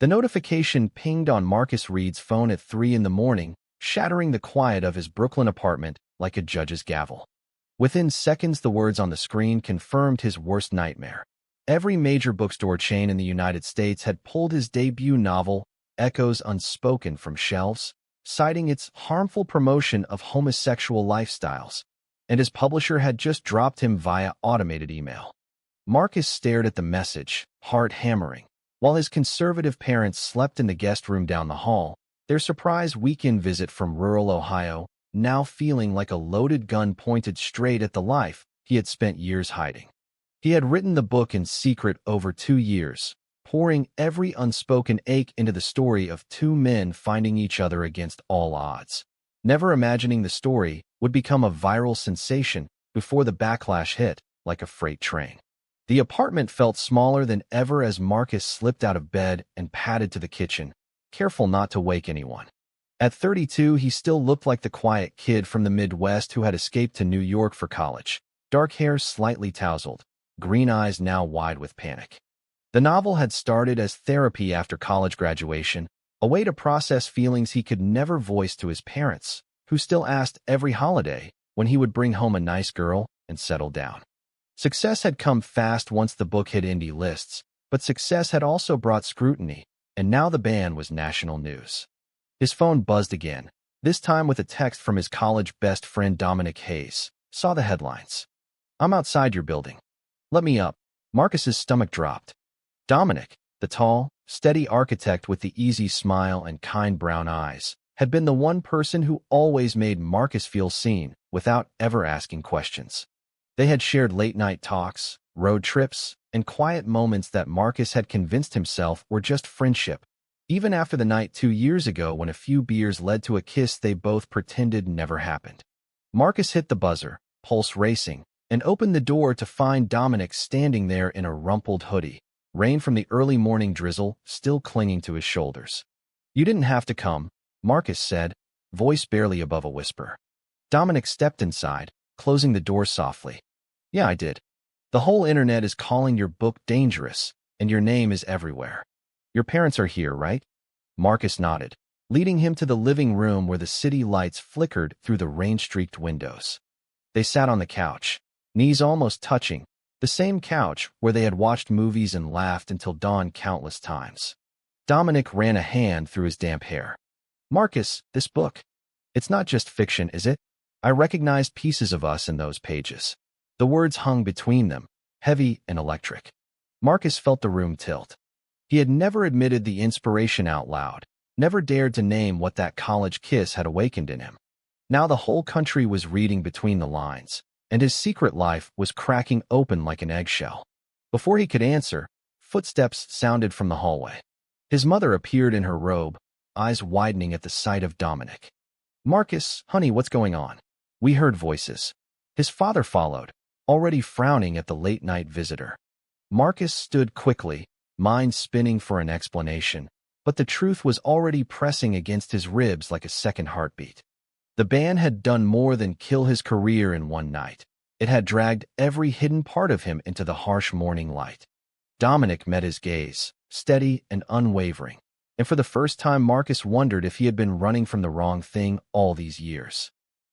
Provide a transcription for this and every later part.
The notification pinged on Marcus Reed's phone at 3 in the morning, shattering the quiet of his Brooklyn apartment like a judge's gavel. Within seconds, the words on the screen confirmed his worst nightmare. Every major bookstore chain in the United States had pulled his debut novel, Echoes Unspoken, from shelves, citing its harmful promotion of homosexual lifestyles, and his publisher had just dropped him via automated email. Marcus stared at the message, heart hammering. While his conservative parents slept in the guest room down the hall, their surprise weekend visit from rural Ohio, now feeling like a loaded gun pointed straight at the life he had spent years hiding. He had written the book in secret over 2 years, pouring every unspoken ache into the story of two men finding each other against all odds, never imagining the story would become a viral sensation before the backlash hit like a freight train. The apartment felt smaller than ever as Marcus slipped out of bed and padded to the kitchen, careful not to wake anyone. At 32, he still looked like the quiet kid from the Midwest who had escaped to New York for college, dark hair slightly tousled, green eyes now wide with panic. The novel had started as therapy after college graduation, a way to process feelings he could never voice to his parents, who still asked every holiday when he would bring home a nice girl and settle down. Success had come fast once the book hit indie lists, but success had also brought scrutiny, and now the ban was national news. His phone buzzed again, this time with a text from his college best friend Dominic Hayes. Saw the headlines. "I'm outside your building. Let me up." Marcus's stomach dropped. Dominic, the tall, steady architect with the easy smile and kind brown eyes, had been the one person who always made Marcus feel seen without ever asking questions. They had shared late-night talks, road trips, and quiet moments that Marcus had convinced himself were just friendship. Even after the night 2 years ago when a few beers led to a kiss they both pretended never happened. Marcus hit the buzzer, pulse racing, and opened the door to find Dominic standing there in a rumpled hoodie, rain from the early morning drizzle still clinging to his shoulders. "You didn't have to come," Marcus said, voice barely above a whisper. Dominic stepped inside, closing the door softly. "Yeah, I did. The whole internet is calling your book dangerous, and your name is everywhere. Your parents are here, right?" Marcus nodded, leading him to the living room where the city lights flickered through the rain-streaked windows. They sat on the couch, knees almost touching, the same couch where they had watched movies and laughed until dawn countless times. Dominic ran a hand through his damp hair. "Marcus, this book. It's not just fiction, is it? I recognized pieces of us in those pages." The words hung between them, heavy and electric. Marcus felt the room tilt. He had never admitted the inspiration out loud, never dared to name what that college kiss had awakened in him. Now the whole country was reading between the lines, and his secret life was cracking open like an eggshell. Before he could answer, footsteps sounded from the hallway. His mother appeared in her robe, eyes widening at the sight of Dominic. "Marcus, honey, what's going on?" We heard voices. His father followed, already frowning at the late-night visitor. Marcus stood quickly, mind spinning for an explanation, but the truth was already pressing against his ribs like a second heartbeat. The ban had done more than kill his career in one night. It had dragged every hidden part of him into the harsh morning light. Dominic met his gaze, steady and unwavering, and for the first time Marcus wondered if he had been running from the wrong thing all these years.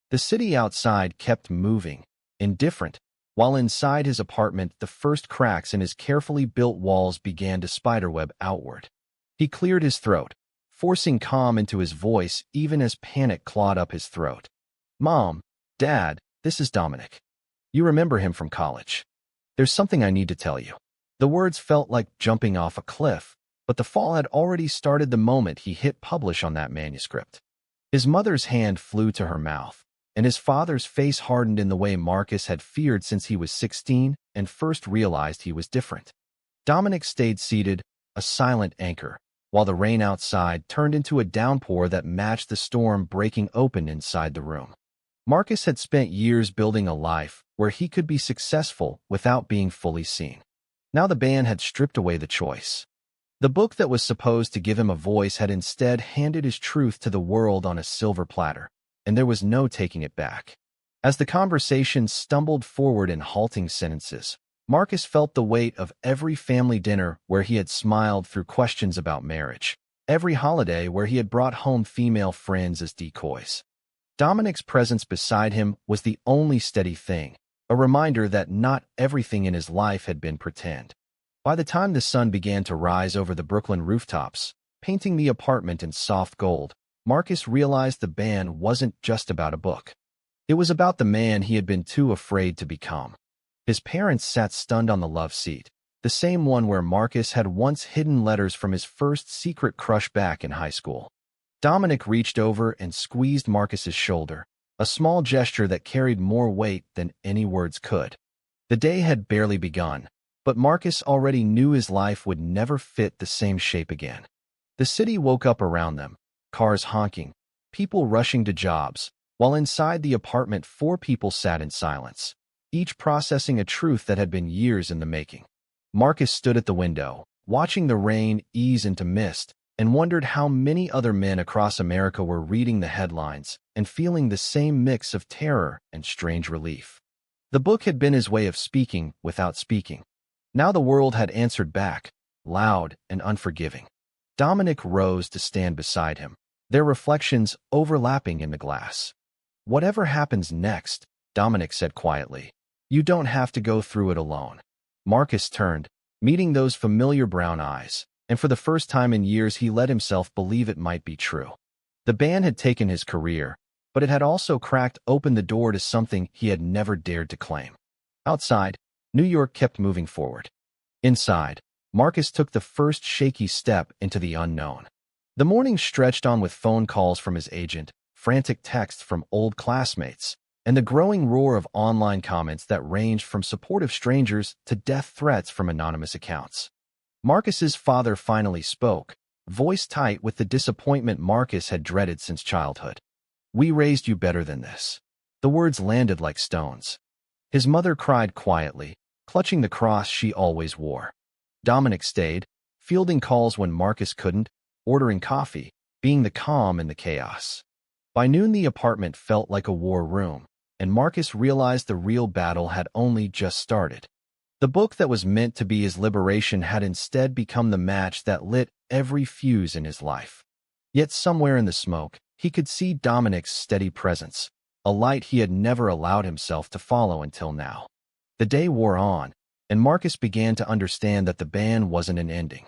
The city outside kept moving, indifferent, while inside his apartment the first cracks in his carefully built walls began to spiderweb outward. He cleared his throat, forcing calm into his voice even as panic clawed up his throat. "Mom, Dad, this is Dominic. You remember him from college. There's something I need to tell you." The words felt like jumping off a cliff, but the fall had already started the moment he hit publish on that manuscript. His mother's hand flew to her mouth, and his father's face hardened in the way Marcus had feared since he was 16 and first realized he was different. Dominic stayed seated, a silent anchor, while the rain outside turned into a downpour that matched the storm breaking open inside the room. Marcus had spent years building a life where he could be successful without being fully seen. Now the ban had stripped away the choice. The book that was supposed to give him a voice had instead handed his truth to the world on a silver platter, and there was no taking it back. As the conversation stumbled forward in halting sentences, Marcus felt the weight of every family dinner where he had smiled through questions about marriage, every holiday where he had brought home female friends as decoys. Dominic's presence beside him was the only steady thing, a reminder that not everything in his life had been pretend. By the time the sun began to rise over the Brooklyn rooftops, painting the apartment in soft gold, Marcus realized the ban wasn't just about a book. It was about the man he had been too afraid to become. His parents sat stunned on the love seat, the same one where Marcus had once hidden letters from his first secret crush back in high school. Dominic reached over and squeezed Marcus's shoulder, a small gesture that carried more weight than any words could. The day had barely begun, but Marcus already knew his life would never fit the same shape again. The city woke up around them, cars honking, people rushing to jobs, while inside the apartment 4 people sat in silence, each processing a truth that had been years in the making. Marcus stood at the window, watching the rain ease into mist, and wondered how many other men across America were reading the headlines and feeling the same mix of terror and strange relief. The book had been his way of speaking without speaking. Now the world had answered back, loud and unforgiving. Dominic rose to stand beside him, their reflections overlapping in the glass. "Whatever happens next," Dominic said quietly, "you don't have to go through it alone." Marcus turned, meeting those familiar brown eyes, and for the first time in years he let himself believe it might be true. The ban had taken his career, but it had also cracked open the door to something he had never dared to claim. Outside, New York kept moving forward. Inside, Marcus took the first shaky step into the unknown. The morning stretched on with phone calls from his agent, frantic texts from old classmates, and the growing roar of online comments that ranged from supportive strangers to death threats from anonymous accounts. Marcus's father finally spoke, voice tight with the disappointment Marcus had dreaded since childhood. "We raised you better than this." The words landed like stones. His mother cried quietly, clutching the cross she always wore. Dominic stayed, fielding calls when Marcus couldn't, ordering coffee, being the calm in the chaos. By noon the apartment felt like a war room, and Marcus realized the real battle had only just started. The book that was meant to be his liberation had instead become the match that lit every fuse in his life. Yet somewhere in the smoke, he could see Dominic's steady presence, a light he had never allowed himself to follow until now. The day wore on, and Marcus began to understand that the ban wasn't an ending.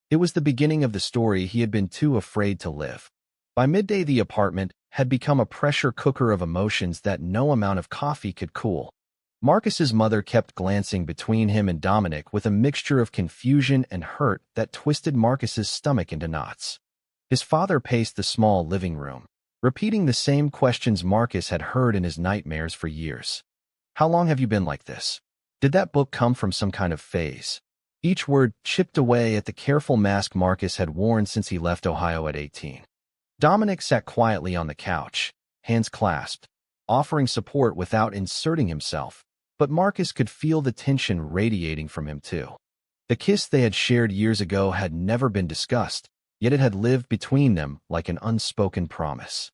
It was the beginning of the story he had been too afraid to live. By midday the apartment had become a pressure cooker of emotions that no amount of coffee could cool. Marcus's mother kept glancing between him and Dominic with a mixture of confusion and hurt that twisted Marcus's stomach into knots. His father paced the small living room, repeating the same questions Marcus had heard in his nightmares for years. "How long have you been like this? Did that book come from some kind of phase?" Each word chipped away at the careful mask Marcus had worn since he left Ohio at 18. Dominic sat quietly on the couch, hands clasped, offering support without inserting himself, but Marcus could feel the tension radiating from him too. The kiss they had shared years ago had never been discussed, yet it had lived between them like an unspoken promise.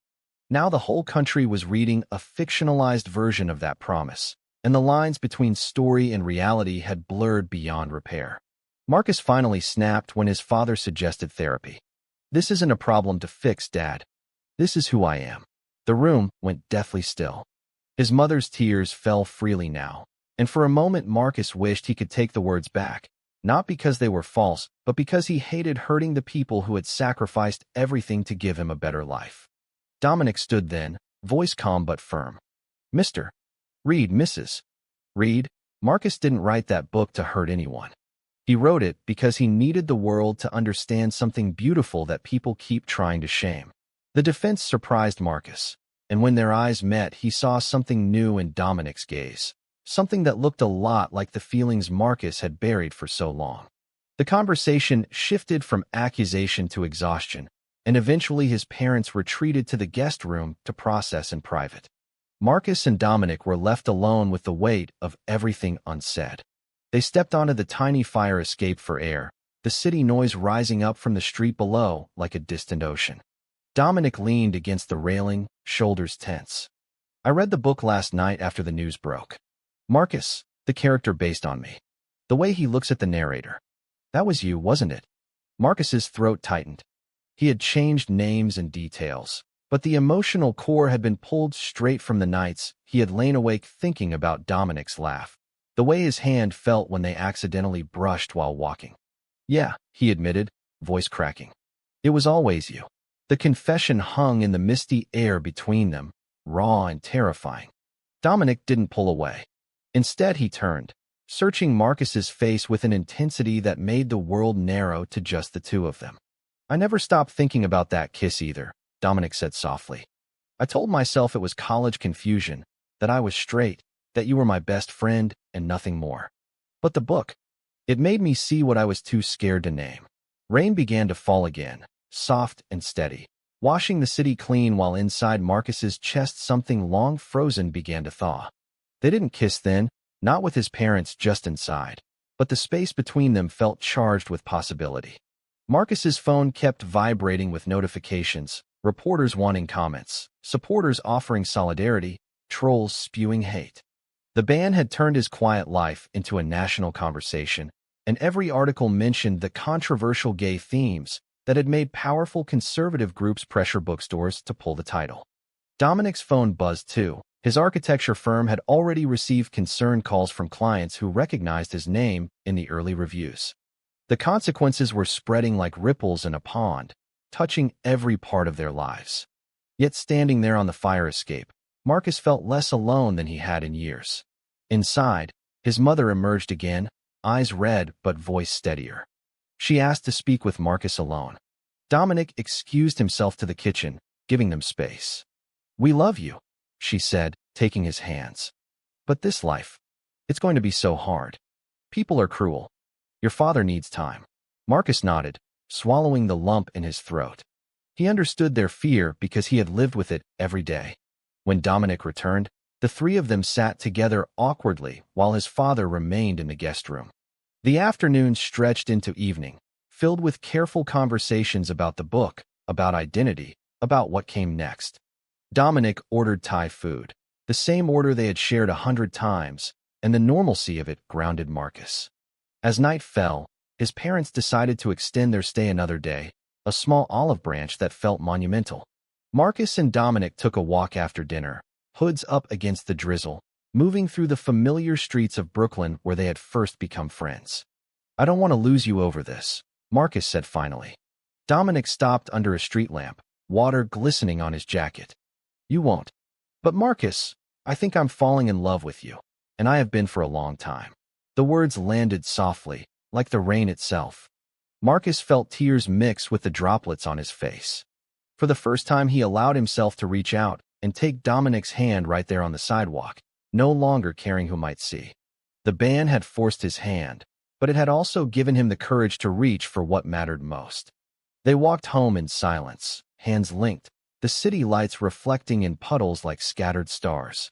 Now the whole country was reading a fictionalized version of that promise, and the lines between story and reality had blurred beyond repair. Marcus finally snapped when his father suggested therapy. "This isn't a problem to fix, Dad. This is who I am." The room went deathly still. His mother's tears fell freely now, and for a moment Marcus wished he could take the words back, not because they were false, but because he hated hurting the people who had sacrificed everything to give him a better life. Dominic stood then, voice calm but firm. "Mr. Reed, Mrs. Reed, Marcus didn't write that book to hurt anyone. He wrote it because he needed the world to understand something beautiful that people keep trying to shame." The defense surprised Marcus, and when their eyes met he saw something new in Dominic's gaze, something that looked a lot like the feelings Marcus had buried for so long. The conversation shifted from accusation to exhaustion, and eventually his parents retreated to the guest room to process in private. Marcus and Dominic were left alone with the weight of everything unsaid. They stepped onto the tiny fire escape for air, the city noise rising up from the street below like a distant ocean. Dominic leaned against the railing, shoulders tense. "I read the book last night after the news broke. Marcus, the character based on me. The way he looks at the narrator. That was you, wasn't it? Marcus's throat tightened. He had changed names and details, but the emotional core had been pulled straight from the nights he had lain awake thinking about Dominic's laugh. The way his hand felt when they accidentally brushed while walking. Yeah, he admitted, voice cracking. It was always you. The confession hung in the misty air between them, raw and terrifying. Dominic didn't pull away. Instead, he turned, searching Marcus's face with an intensity that made the world narrow to just the two of them. I never stopped thinking about that kiss either, Dominic said softly. I told myself it was college confusion, that I was straight, that you were my best friend and nothing more. But the book, it made me see what I was too scared to name. Rain began to fall again, soft and steady, washing the city clean while inside Marcus's chest something long frozen began to thaw. They didn't kiss then, not with his parents just inside, but the space between them felt charged with possibility. Marcus's phone kept vibrating with notifications, reporters wanting comments, supporters offering solidarity, trolls spewing hate. The ban had turned his quiet life into a national conversation, and every article mentioned the controversial gay themes that had made powerful conservative groups pressure bookstores to pull the title. Dominic's phone buzzed too. His architecture firm had already received concerned calls from clients who recognized his name in the early reviews. The consequences were spreading like ripples in a pond, touching every part of their lives. Yet standing there on the fire escape, Marcus felt less alone than he had in years. Inside, his mother emerged again, eyes red but voice steadier. She asked to speak with Marcus alone. Dominic excused himself to the kitchen, giving them space. "We love you," she said, taking his hands. "But this life, it's going to be so hard. People are cruel. Your father needs time." Marcus nodded, swallowing the lump in his throat. He understood their fear because he had lived with it every day. When Dominic returned, the three of them sat together awkwardly while his father remained in the guest room. The afternoon stretched into evening, filled with careful conversations about the book, about identity, about what came next. Dominic ordered Thai food, the same order they had shared 100 times, and the normalcy of it grounded Marcus. As night fell, his parents decided to extend their stay another day, a small olive branch that felt monumental. Marcus and Dominic took a walk after dinner, hoods up against the drizzle, moving through the familiar streets of Brooklyn where they had first become friends. "I don't want to lose you over this," Marcus said finally. Dominic stopped under a street lamp, water glistening on his jacket. "You won't." "But Marcus, I think I'm falling in love with you, and I have been for a long time." The words landed softly, like the rain itself. Marcus felt tears mix with the droplets on his face. For the first time, he allowed himself to reach out and take Dominic's hand right there on the sidewalk, no longer caring who might see. The ban had forced his hand, but it had also given him the courage to reach for what mattered most. They walked home in silence, hands linked, the city lights reflecting in puddles like scattered stars.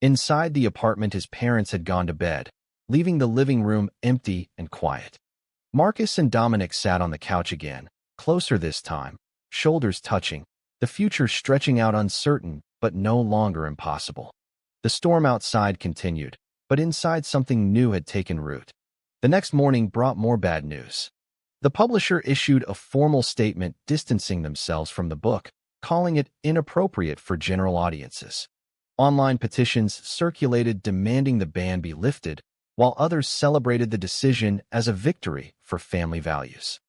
Inside the apartment, his parents had gone to bed, leaving the living room empty and quiet. Marcus and Dominic sat on the couch again, closer this time, shoulders touching, the future stretching out uncertain but no longer impossible. The storm outside continued, but inside something new had taken root. The next morning brought more bad news. The publisher issued a formal statement distancing themselves from the book, calling it inappropriate for general audiences. Online petitions circulated demanding the ban be lifted, while others celebrated the decision as a victory for family values.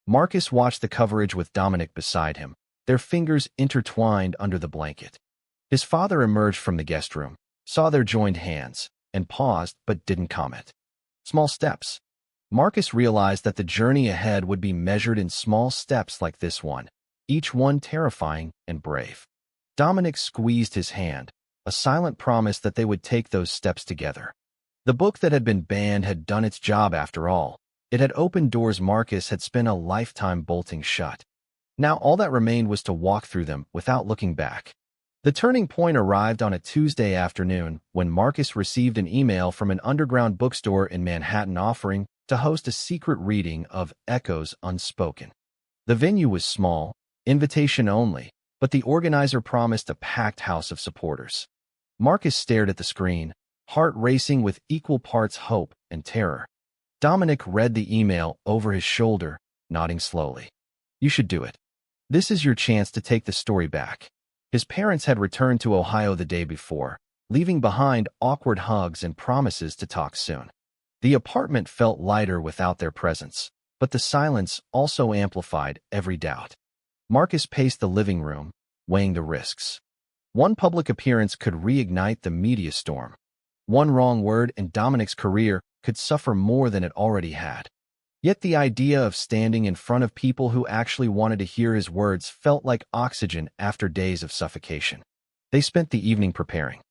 Marcus watched the coverage with Dominic beside him, their fingers intertwined under the blanket. His father emerged from the guest room, saw their joined hands, and paused but didn't comment. Small steps. Marcus realized that the journey ahead would be measured in small steps like this one, each one terrifying and brave. Dominic squeezed his hand, a silent promise that they would take those steps together. The book that had been banned had done its job after all. It had opened doors Marcus had spent a lifetime bolting shut. Now all that remained was to walk through them without looking back. The turning point arrived on a Tuesday afternoon when Marcus received an email from an underground bookstore in Manhattan offering to host a secret reading of Echoes Unspoken. The venue was small, invitation only, but the organizer promised a packed house of supporters. Marcus stared at the screen, heart racing with equal parts hope and terror. Dominic read the email over his shoulder, nodding slowly. You should do it. This is your chance to take the story back. His parents had returned to Ohio the day before, leaving behind awkward hugs and promises to talk soon. The apartment felt lighter without their presence, but the silence also amplified every doubt. Marcus paced the living room, weighing the risks. One public appearance could reignite the media storm. One wrong word and Dominic's career could suffer more than it already had. Yet the idea of standing in front of people who actually wanted to hear his words felt like oxygen after days of suffocation. They spent the evening preparing.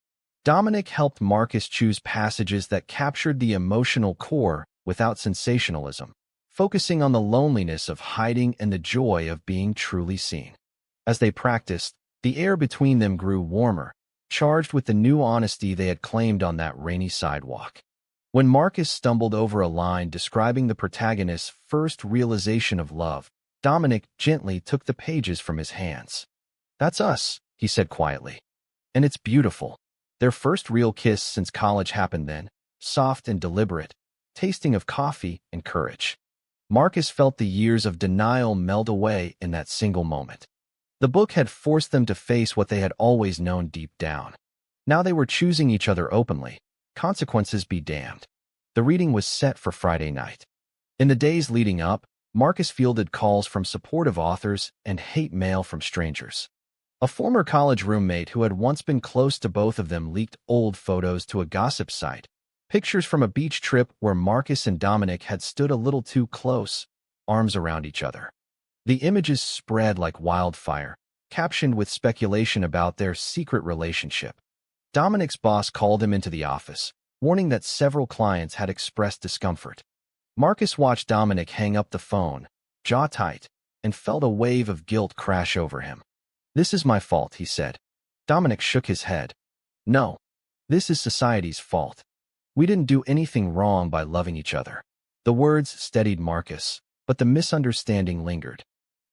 Dominic helped Marcus choose passages that captured the emotional core without sensationalism, focusing on the loneliness of hiding and the joy of being truly seen. As they practiced, the air between them grew warmer, charged with the new honesty they had claimed on that rainy sidewalk. When Marcus stumbled over a line describing the protagonist's first realization of love, Dominic gently took the pages from his hands. That's us, he said quietly. And it's beautiful. Their first real kiss since college happened then, soft and deliberate, tasting of coffee and courage. Marcus felt the years of denial melt away in that single moment. The book had forced them to face what they had always known deep down. Now they were choosing each other openly. Consequences be damned. The reading was set for Friday night. In the days leading up, Marcus fielded calls from supportive authors and hate mail from strangers. A former college roommate who had once been close to both of them leaked old photos to a gossip site, pictures from a beach trip where Marcus and Dominic had stood a little too close, arms around each other. The images spread like wildfire, captioned with speculation about their secret relationship. Dominic's boss called him into the office, warning that several clients had expressed discomfort. Marcus watched Dominic hang up the phone, jaw tight, and felt a wave of guilt crash over him. This is my fault, he said. Dominic shook his head. No, this is society's fault. We didn't do anything wrong by loving each other. The words steadied Marcus, but the misunderstanding lingered.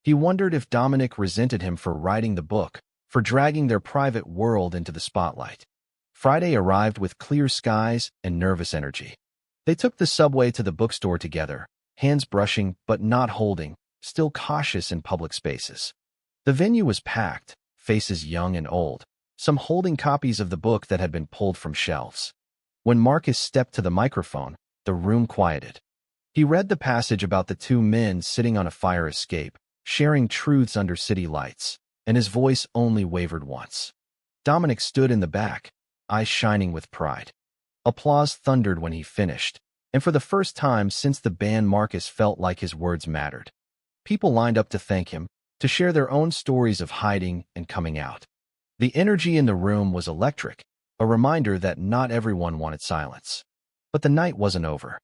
He wondered if Dominic resented him for writing the book, for dragging their private world into the spotlight. Friday arrived with clear skies and nervous energy. They took the subway to the bookstore together, hands brushing but not holding, still cautious in public spaces. The venue was packed, faces young and old, some holding copies of the book that had been pulled from shelves. When Marcus stepped to the microphone, the room quieted. He read the passage about the two men sitting on a fire escape, sharing truths under city lights, and his voice only wavered once. Dominic stood in the back, eyes shining with pride. Applause thundered when he finished, and for the first time since the ban, Marcus felt like his words mattered. People lined up to thank him, to share their own stories of hiding and coming out. The energy in the room was electric, a reminder that not everyone wanted silence. But the night wasn't over.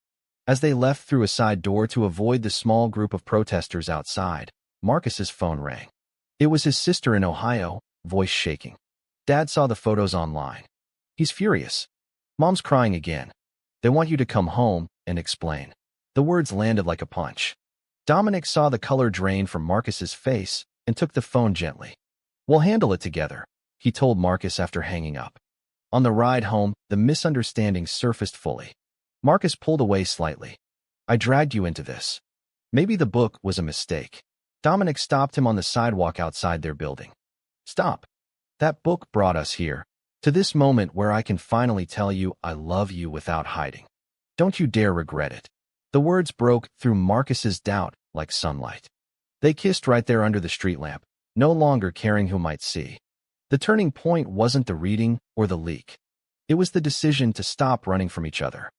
As they left through a side door to avoid the small group of protesters outside, Marcus's phone rang. It was his sister in Ohio, voice shaking. Dad saw the photos online. He's furious. Mom's crying again. They want you to come home and explain. The words landed like a punch. Dominic saw the color drain from Marcus's face and took the phone gently. We'll handle it together, he told Marcus after hanging up. On the ride home, the misunderstandings surfaced fully. Marcus pulled away slightly. I dragged you into this. Maybe the book was a mistake. Dominic stopped him on the sidewalk outside their building. Stop. That book brought us here, to this moment where I can finally tell you I love you without hiding. Don't you dare regret it. The words broke through Marcus's doubt like sunlight. They kissed right there under the street lamp, no longer caring who might see. The turning point wasn't the reading or the leak. It was the decision to stop running from each other.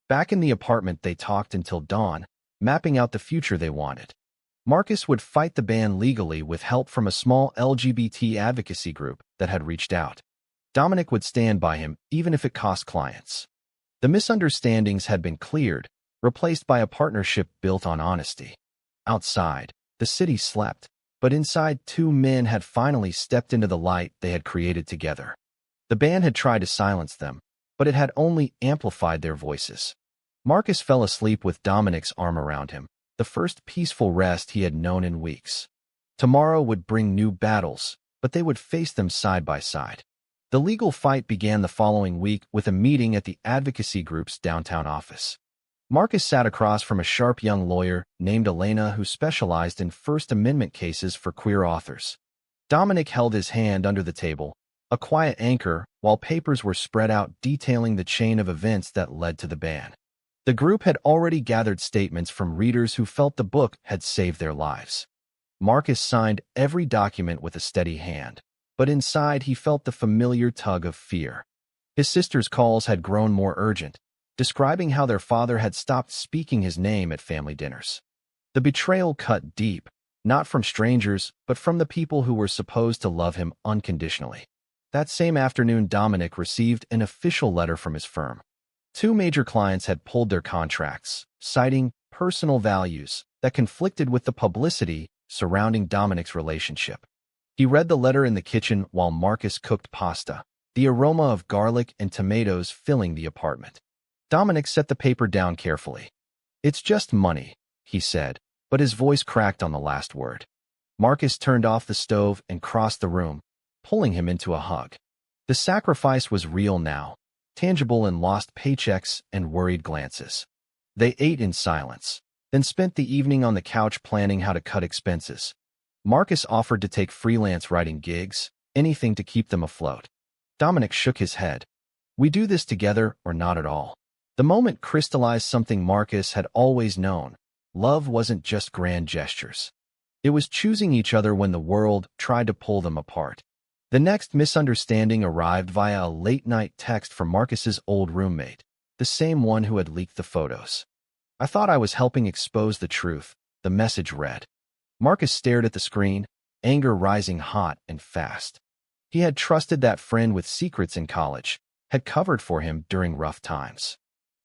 Back in the apartment, they talked until dawn, mapping out the future they wanted. Marcus would fight the ban legally with help from a small LGBT advocacy group that had reached out. Dominic would stand by him even if it cost clients. The misunderstandings had been cleared, replaced by a partnership built on honesty. Outside, the city slept, but inside, two men had finally stepped into the light they had created together. The ban had tried to silence them, but it had only amplified their voices. Marcus fell asleep with Dominic's arm around him, the first peaceful rest he had known in weeks. Tomorrow would bring new battles, but they would face them side by side. The legal fight began the following week with a meeting at the advocacy group's downtown office. Marcus sat across from a sharp young lawyer named Elena who specialized in First Amendment cases for queer authors. Dominic held his hand under the table, a quiet anchor, while papers were spread out detailing the chain of events that led to the ban. The group had already gathered statements from readers who felt the book had saved their lives. Marcus signed every document with a steady hand, but inside he felt the familiar tug of fear. His sister's calls had grown more urgent, describing how their father had stopped speaking his name at family dinners. The betrayal cut deep, not from strangers, but from the people who were supposed to love him unconditionally. That same afternoon, Dominic received an official letter from his firm. Two major clients had pulled their contracts, citing personal values that conflicted with the publicity surrounding Dominic's relationship. He read the letter in the kitchen while Marcus cooked pasta, the aroma of garlic and tomatoes filling the apartment. Dominic set the paper down carefully. "It's just money," he said, but his voice cracked on the last word. Marcus turned off the stove and crossed the room, pulling him into a hug. The sacrifice was real now, tangible in lost paychecks and worried glances. They ate in silence, then spent the evening on the couch planning how to cut expenses. Marcus offered to take freelance writing gigs, anything to keep them afloat. Dominic shook his head. "We do this together or not at all." The moment crystallized something Marcus had always known. Love wasn't just grand gestures. It was choosing each other when the world tried to pull them apart. The next misunderstanding arrived via a late-night text from Marcus's old roommate, the same one who had leaked the photos. "I thought I was helping expose the truth," the message read. Marcus stared at the screen, anger rising hot and fast. He had trusted that friend with secrets in college, had covered for him during rough times.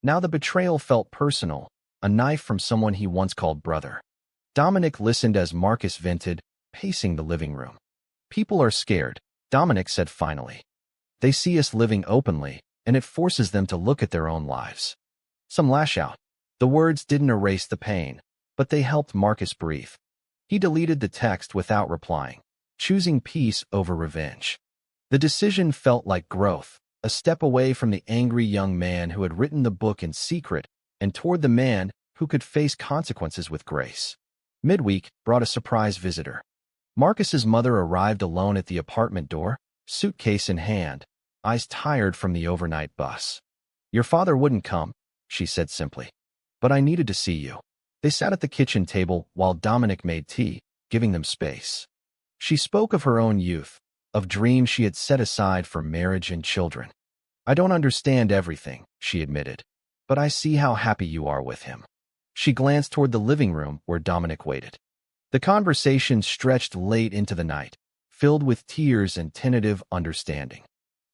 Now the betrayal felt personal, a knife from someone he once called brother. Dominic listened as Marcus vented, pacing the living room. "People are scared," Dominic said finally. "They see us living openly, and it forces them to look at their own lives. Some lash out." The words didn't erase the pain, but they helped Marcus breathe. He deleted the text without replying, choosing peace over revenge. The decision felt like growth, a step away from the angry young man who had written the book in secret and toward the man who could face consequences with grace. Midweek brought a surprise visitor. Marcus's mother arrived alone at the apartment door, suitcase in hand, eyes tired from the overnight bus. "Your father wouldn't come," she said simply, "but I needed to see you." They sat at the kitchen table while Dominic made tea, giving them space. She spoke of her own youth, of dreams she had set aside for marriage and children. "I don't understand everything," she admitted, "but I see how happy you are with him." She glanced toward the living room where Dominic waited. The conversation stretched late into the night, filled with tears and tentative understanding.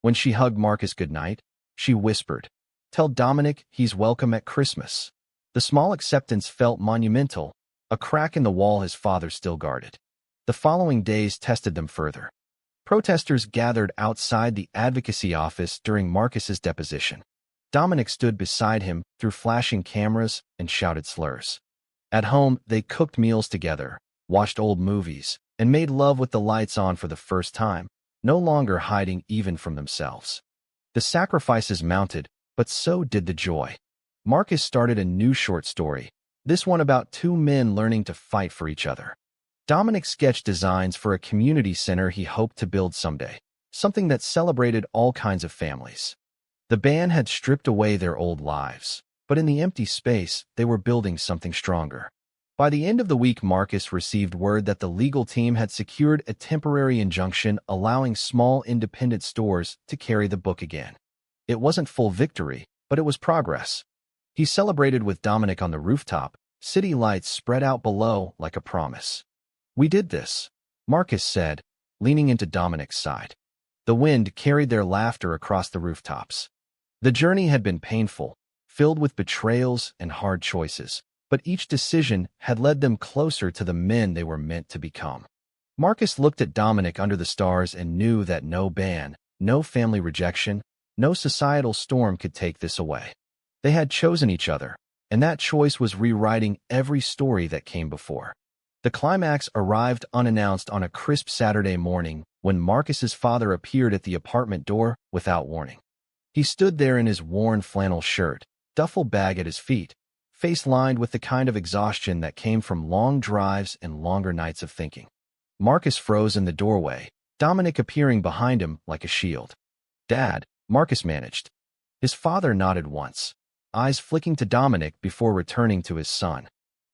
When she hugged Marcus goodnight, she whispered, "Tell Dominic he's welcome at Christmas." The small acceptance felt monumental, a crack in the wall his father still guarded. The following days tested them further. Protesters gathered outside the advocacy office during Marcus's deposition. Dominic stood beside him through flashing cameras and shouted slurs. At home, they cooked meals together, watched old movies, and made love with the lights on for the first time, no longer hiding even from themselves. The sacrifices mounted, but so did the joy. Marcus started a new short story, this one about two men learning to fight for each other. Dominic sketched designs for a community center he hoped to build someday, something that celebrated all kinds of families. The band had stripped away their old lives, but in the empty space, they were building something stronger. By the end of the week, Marcus received word that the legal team had secured a temporary injunction allowing small independent stores to carry the book again. It wasn't full victory, but it was progress. He celebrated with Dominic on the rooftop, city lights spread out below like a promise. "We did this," Marcus said, leaning into Dominic's side. The wind carried their laughter across the rooftops. The journey had been painful, filled with betrayals and hard choices, but each decision had led them closer to the men they were meant to become. Marcus looked at Dominic under the stars and knew that no ban, no family rejection, no societal storm could take this away. They had chosen each other, and that choice was rewriting every story that came before. The climax arrived unannounced on a crisp Saturday morning when Marcus's father appeared at the apartment door without warning. He stood there in his worn flannel shirt, duffel bag at his feet, face lined with the kind of exhaustion that came from long drives and longer nights of thinking. Marcus froze in the doorway, Dominic appearing behind him like a shield. "Dad," Marcus managed. His father nodded once, eyes flicking to Dominic before returning to his son.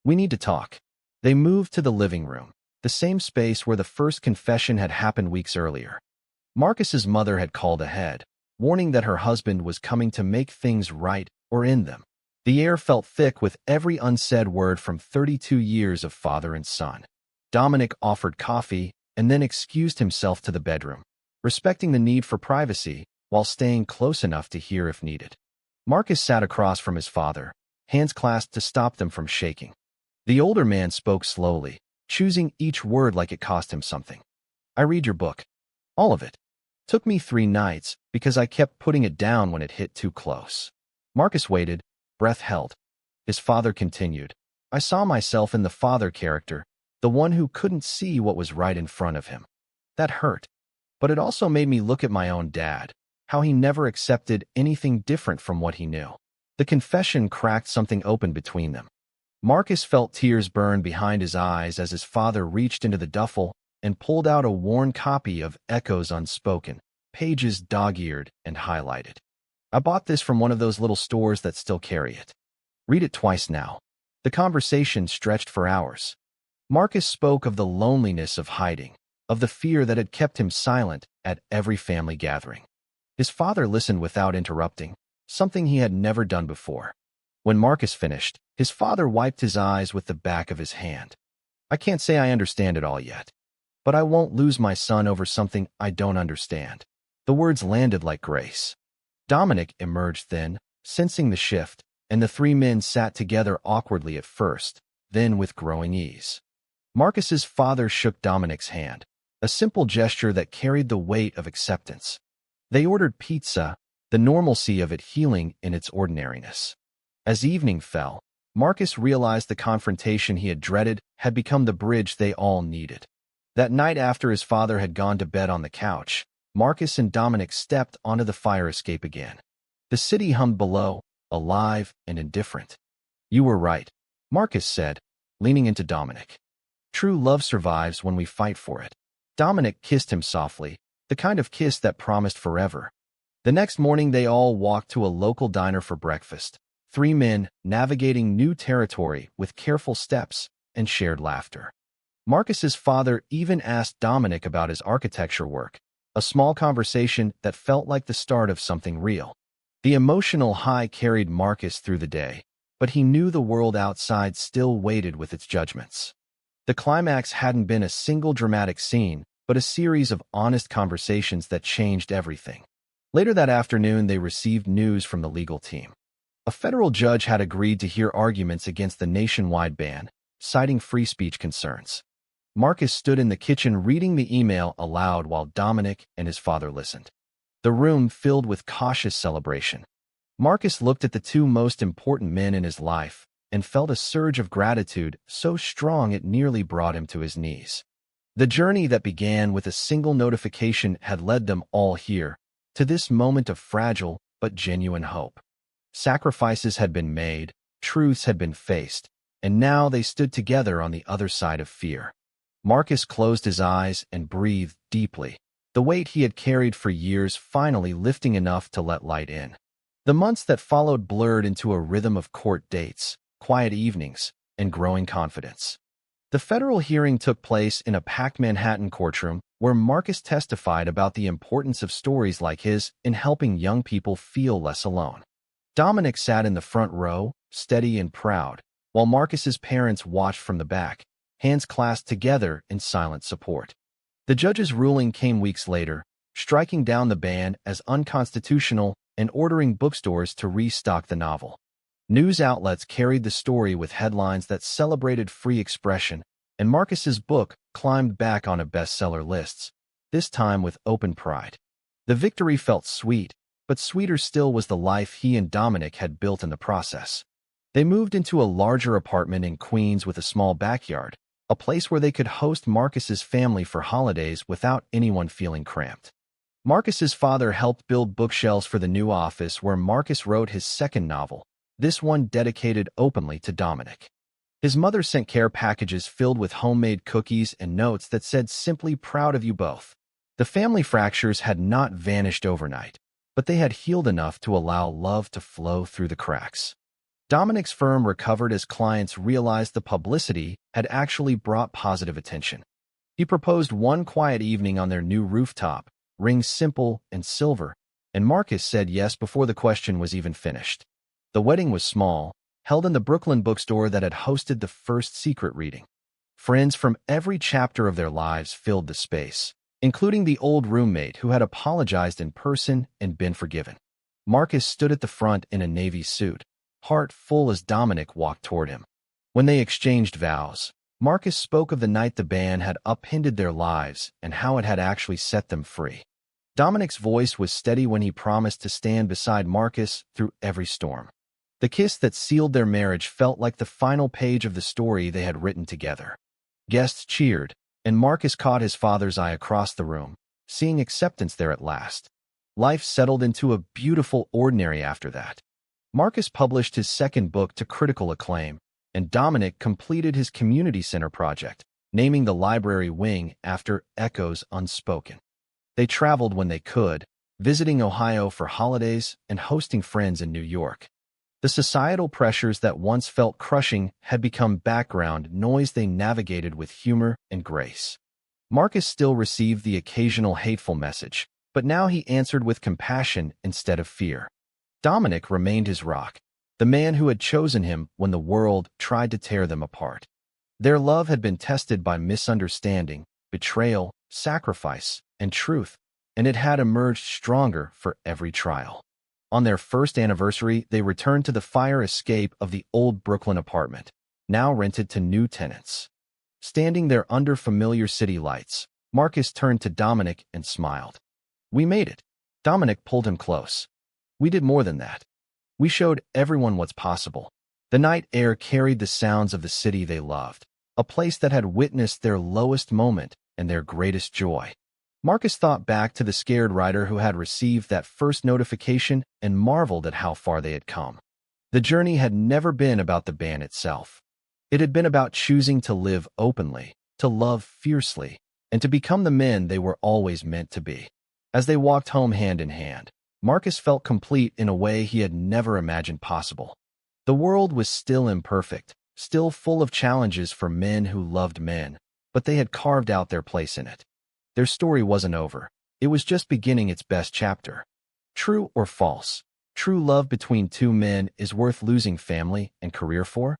"We need to talk." They moved to the living room, the same space where the first confession had happened weeks earlier. Marcus's mother had called ahead, warning that her husband was coming to make things right or end them. The air felt thick with every unsaid word from 32 years of father and son. Dominic offered coffee and then excused himself to the bedroom, respecting the need for privacy while staying close enough to hear if needed. Marcus sat across from his father, hands clasped to stop them from shaking. The older man spoke slowly, choosing each word like it cost him something. "I read your book. All of it. Took me 3 nights because I kept putting it down when it hit too close." Marcus waited, breath held. His father continued. "I saw myself in the father character, the one who couldn't see what was right in front of him. That hurt. But it also made me look at my own dad, how he never accepted anything different from what he knew." The confession cracked something open between them. Marcus felt tears burn behind his eyes as his father reached into the duffel and pulled out a worn copy of Echoes Unspoken, pages dog-eared and highlighted. "I bought this from one of those little stores that still carry it. Read it twice now." The conversation stretched for hours. Marcus spoke of the loneliness of hiding, of the fear that had kept him silent at every family gathering. His father listened without interrupting, something he had never done before. When Marcus finished, his father wiped his eyes with the back of his hand. "I can't say I understand it all yet, but I won't lose my son over something I don't understand." The words landed like grace. Dominic emerged then, sensing the shift, and the 3 men sat together awkwardly at first, then with growing ease. Marcus's father shook Dominic's hand, a simple gesture that carried the weight of acceptance. They ordered pizza, the normalcy of it healing in its ordinariness. As evening fell, Marcus realized the confrontation he had dreaded had become the bridge they all needed. That night after his father had gone to bed on the couch, Marcus and Dominic stepped onto the fire escape again. The city hummed below, alive and indifferent. "You were right," Marcus said, leaning into Dominic. "True love survives when we fight for it." Dominic kissed him softly, the kind of kiss that promised forever. The next morning they all walked to a local diner for breakfast, 3 men navigating new territory with careful steps and shared laughter. Marcus's father even asked Dominic about his architecture work, a small conversation that felt like the start of something real. The emotional high carried Marcus through the day, but he knew the world outside still waited with its judgments. The climax hadn't been a single dramatic scene, but a series of honest conversations that changed everything. Later that afternoon, they received news from the legal team. A federal judge had agreed to hear arguments against the nationwide ban, citing free speech concerns. Marcus stood in the kitchen reading the email aloud while Dominic and his father listened. The room filled with cautious celebration. Marcus looked at the 2 most important men in his life and felt a surge of gratitude so strong it nearly brought him to his knees. The journey that began with a single notification had led them all here, to this moment of fragile but genuine hope. Sacrifices had been made, truths had been faced, and now they stood together on the other side of fear. Marcus closed his eyes and breathed deeply, the weight he had carried for years finally lifting enough to let light in. The months that followed blurred into a rhythm of court dates, quiet evenings, and growing confidence. The federal hearing took place in a packed Manhattan courtroom where Marcus testified about the importance of stories like his in helping young people feel less alone. Dominic sat in the front row, steady and proud, while Marcus's parents watched from the back, hands clasped together in silent support. The judge's ruling came weeks later, striking down the ban as unconstitutional and ordering bookstores to restock the novel. News outlets carried the story with headlines that celebrated free expression, and Marcus's book climbed back onto bestseller lists, this time with open pride. The victory felt sweet, but sweeter still was the life he and Dominic had built in the process. They moved into a larger apartment in Queens with a small backyard, a place where they could host Marcus's family for holidays without anyone feeling cramped. Marcus's father helped build bookshelves for the new office where Marcus wrote his second novel, this one dedicated openly to Dominic. His mother sent care packages filled with homemade cookies and notes that said simply proud of you both. The family fractures had not vanished overnight, but they had healed enough to allow love to flow through the cracks. Dominic's firm recovered as clients realized the publicity had actually brought positive attention. He proposed one quiet evening on their new rooftop, rings simple and silver, and Marcus said yes before the question was even finished. The wedding was small, held in the Brooklyn bookstore that had hosted the first secret reading. Friends from every chapter of their lives filled the space, including the old roommate who had apologized in person and been forgiven. Marcus stood at the front in a navy suit, heart full as Dominic walked toward him. When they exchanged vows, Marcus spoke of the night the band had upended their lives and how it had actually set them free. Dominic's voice was steady when he promised to stand beside Marcus through every storm. The kiss that sealed their marriage felt like the final page of the story they had written together. Guests cheered, and Marcus caught his father's eye across the room, seeing acceptance there at last. Life settled into a beautiful ordinary after that. Marcus published his second book to critical acclaim, and Dominic completed his community center project, naming the library wing after Echoes Unspoken. They traveled when they could, visiting Ohio for holidays and hosting friends in New York. The societal pressures that once felt crushing had become background noise they navigated with humor and grace. Marcus still received the occasional hateful message, but now he answered with compassion instead of fear. Dominic remained his rock, the man who had chosen him when the world tried to tear them apart. Their love had been tested by misunderstanding, betrayal, sacrifice, and truth, and it had emerged stronger for every trial. On their first anniversary, they returned to the fire escape of the old Brooklyn apartment, now rented to new tenants. Standing there under familiar city lights, Marcus turned to Dominic and smiled. "We made it." Dominic pulled him close. "We did more than that. We showed everyone what's possible." The night air carried the sounds of the city they loved, a place that had witnessed their lowest moment and their greatest joy. Marcus thought back to the scared writer who had received that first notification and marveled at how far they had come. The journey had never been about the ban itself. It had been about choosing to live openly, to love fiercely, and to become the men they were always meant to be. As they walked home hand in hand, Marcus felt complete in a way he had never imagined possible. The world was still imperfect, still full of challenges for men who loved men, but they had carved out their place in it. Their story wasn't over. It was just beginning its best chapter. True or false? True love between two men is worth losing family and career for?